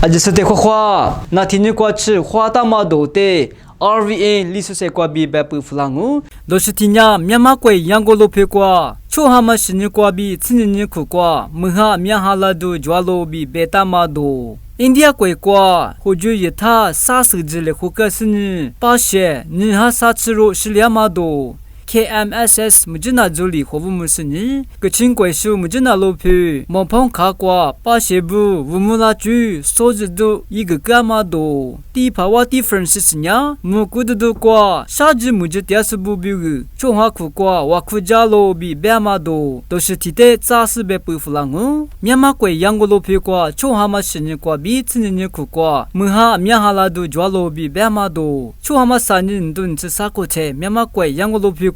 阿就是得花，那天你过去花大马多的。RVA 历史上过比白不弗朗哦，都是听呀，缅甸过杨过路配过，秋哈嘛是你过比，次年苦过，木哈缅哈拉都抓路比白大马多。印度过过，或者一他啥时之类，或者是你把些你哈啥吃肉是两马多。KMSS 目前那助理服务模式呢，个情况是目前那路皮，毛棚卡挂，把些布乌木拉住，手指都一个干嘛多。第八瓦 difference 呢，木古的多挂，啥子目前第二是不比个，从哈苦挂，瓦苦加路比白嘛多，都是提的扎实白不弗朗哦。缅甸过杨过路皮挂，从哈嘛是你挂比次你苦挂，木哈缅哈拉都抓路比白嘛多，从哈嘛三年都你吃啥个菜，缅甸过杨过路皮。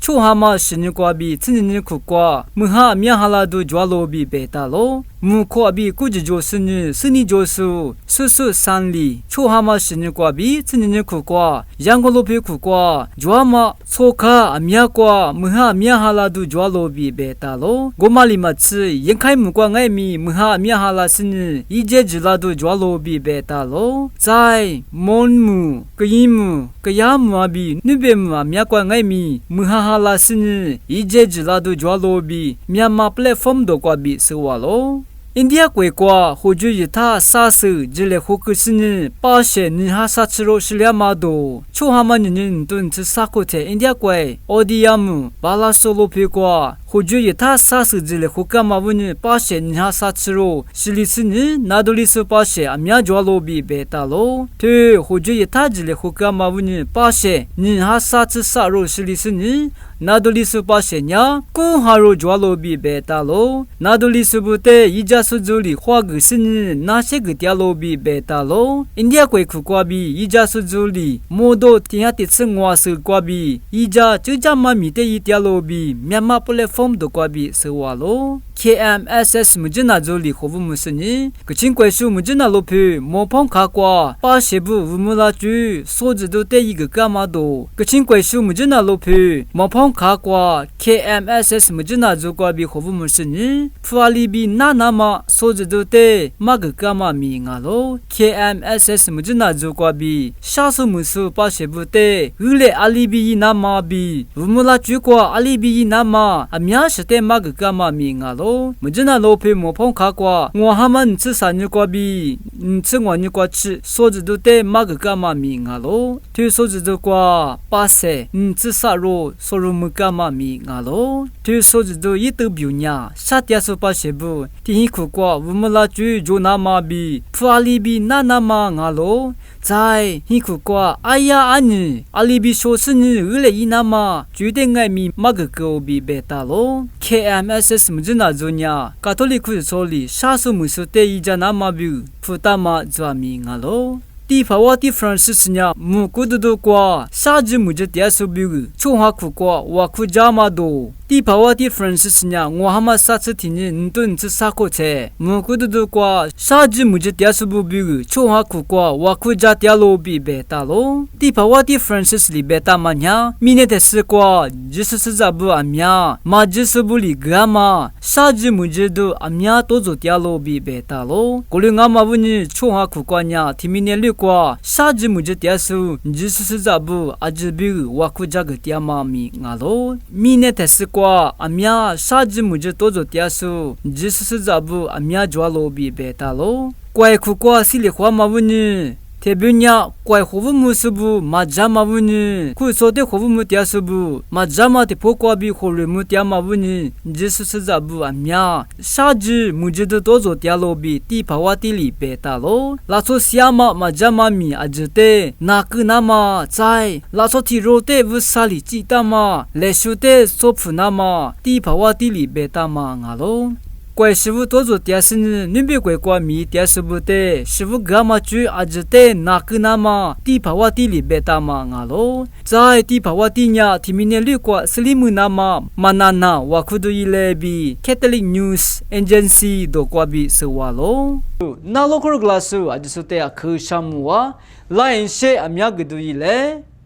秋哈嘛是你过比，次年苦过，木哈缅哈拉都抓路比白大咯。木过比估计就是你，是你就是3里。秋哈嘛是你过比，次年苦过，杨过路比苦过，抓嘛错卡缅过，木哈缅哈拉都抓路比白大咯。我马里嘛吃，沿开木过爱米，木哈缅哈拉是你，一节只拉都抓路比白大咯。在蒙木、个伊木、个亚木阿比，你别木啊缅过爱米。木哈哈拉是你，一节只拉都抓路比，缅嘛 platform 都过比是话咯。印度过过，或者一他啥时之类或者是你把些你哈啥吃肉是两马多，秋哈嘛你都吃啥个菜？印度过，奥迪亚姆巴拉索罗皮过。或者一他啥时之类或者嘛问你把些你哈啥吃肉是里是你拿到里是把些阿苗抓路比白大咯，对，或者一他之类或者嘛问你把些你哈啥吃啥肉是里是你拿到里是把些呀，公哈肉抓路比白大咯，拿到里是不得一家是这里花个是你那些个掉路比白大咯，印度过苦瓜比一家是这里，摩多天下的吃我是瓜比一家就家嘛米的一掉路比缅甸不来风的瓜比是话咯。KMSS 目前那助理服务模式呢，个情况是目前那路皮毛棚卡挂，把些布乌木拉住，手指都得一个干嘛多，个情况是目前那路皮毛棚卡挂 KMSS 目前那助瓜比服务模式呢，普阿里比那嘛手指都得嘛个干嘛米啊咯 KMSS 目前那助瓜比下手模式把些布得，乌勒阿里比那嘛比乌木拉住挂阿里比那嘛阿苗是得嘛个干嘛米啊咯。目前那路皮毛棚卡挂，我哈们吃三日瓜比，吃我日瓜吃，手指都得嘛个干嘛米啊咯？对手指都瓜把些，吃啥肉，手肉么干嘛米啊咯？对手指都一头表呀，下点手把些不，天苦瓜，我们拉住就那嘛比，普阿里比那嘛啊咯？在天苦瓜，哎呀阿你，阿里比说是你二来一那嘛，决定爱米嘛个狗比白大咯 ？KMSS 目前那做呀，卡托利克说里，啥时么说得一家那嘛比，普大嘛做米啊咯？第八瓦 difference 是呀，木古的多瓜，啥子么子第二手比个，从哈苦瓜，瓦苦加嘛多。第八瓦 difference 是呀，我哈嘛啥子天你都吃啥个菜，木古的多瓜，啥子么子第二手不比个，从哈苦瓜，瓦苦加第二路比白大咯。第八瓦 difference 是里白大嘛呀，明年的是瓜，就是咋不阿苗，嘛就是不里个嘛，啥子么子都阿苗都做第二路比白大咯。过来俺嘛问你，从哈苦瓜呀，天明年六。啥子么子第二手，就是咋不阿只比瓦库加个第二妈咪啊咯？明年才是瓜阿苗啥子么子多做第二手，就是咋不阿苗抓路比白大咯？怪苦瓜心里话嘛问你。特别呀，怪服务模式不，马扎嘛问你，可说的服务模点是不，马扎嘛的破瓜比服务模点嘛问你，就是咋不啊呀？啥子么子的多做点罗比，地帕瓦地里白大咯，拉说西嘛马扎嘛米阿只的，那个那嘛在，拉说提肉的乌沙里鸡蛋嘛，来说的索普那嘛，地帕瓦地里白大嘛啊咯。怪师傅多做点事呢，你别怪瓜米点事不得，师傅干嘛去阿只得那个那嘛，地帕瓦地里白大嘛啊咯，在地帕瓦地呀，提明年六瓜斯里姆那嘛，嘛那瓦库都伊来比 Catholic News Agency 都瓜比是话咯。那 local glass 阿只说的啊，可什么啊？来些阿米亚个都伊来。